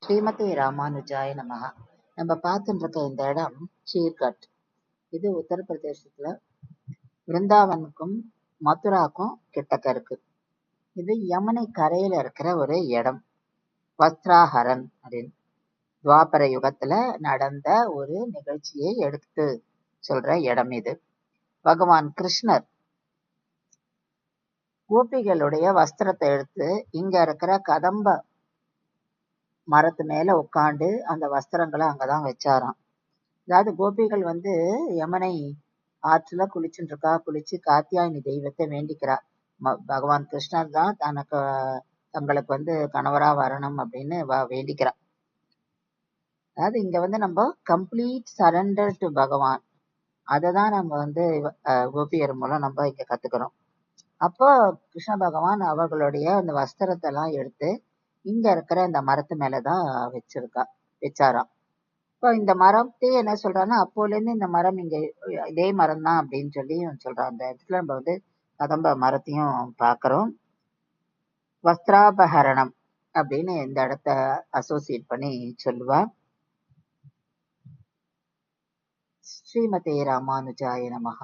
ஸ்ரீமதி ராமானுஜாய நமஹ. நம்ம பார்த்துட்டு இருக்க இந்த இடம் சீர்கட். இது உத்தரப்பிரதேசத்துல விருந்தாவனுக்கும் மதுராக்கும் கிட்டக்க இருக்கு. இது யமுனை கரையில இருக்கிற ஒரு இடம். வஸ்திராஹரன் அப்படின்னு துவாபர யுகத்துல நடந்த ஒரு நிகழ்ச்சியை எடுத்து சொல்ற இடம் இது. பகவான் கிருஷ்ணர் கோபிகளுடைய வஸ்திரத்தை எடுத்து இங்க இருக்கிற கதம்ப மரத்து மேல உட்காந்து அந்த வஸ்திரங்களை அங்கதான் வச்சாராம். அதாவது கோபிகள் யமுனை ஆற்றுல குளிச்சுட்டு இருக்கா. குளிச்சு காத்தியாயினி தெய்வத்தை வேண்டிக்கிறா. பகவான் கிருஷ்ணர் தான் தங்களுக்கு கணவரா வரணும் அப்படின்னு வேண்டிக்கிறா. அதாவது இங்க நம்ம கம்ப்ளீட் சரண்டர் டு பகவான், அதை தான் நம்ம கோபியர் மூலம் நம்ம இங்க கத்துக்கிறோம். அப்போ கிருஷ்ண பகவான் அவர்களுடைய அந்த வஸ்திரத்தை எல்லாம் எடுத்து இங்க இருக்கிற இந்த மரத்து மேலதான் வச்சாராம். இப்போ இந்த மரத்தையே என்ன சொல்றான்னா, அப்போல இருந்து இந்த மரம் இங்க இதே மரம் தான் அப்படின்னு சொல்லி சொல்றான். அந்த இடத்துல நம்ம கதம்ப மரத்தையும் பார்க்கிறோம். வஸ்திராபகரணம் அப்படின்னு இந்த இடத்த அசோசியேட் பண்ணி சொல்லுவா. ஸ்ரீமதே ராமானுஜாய நமஹ.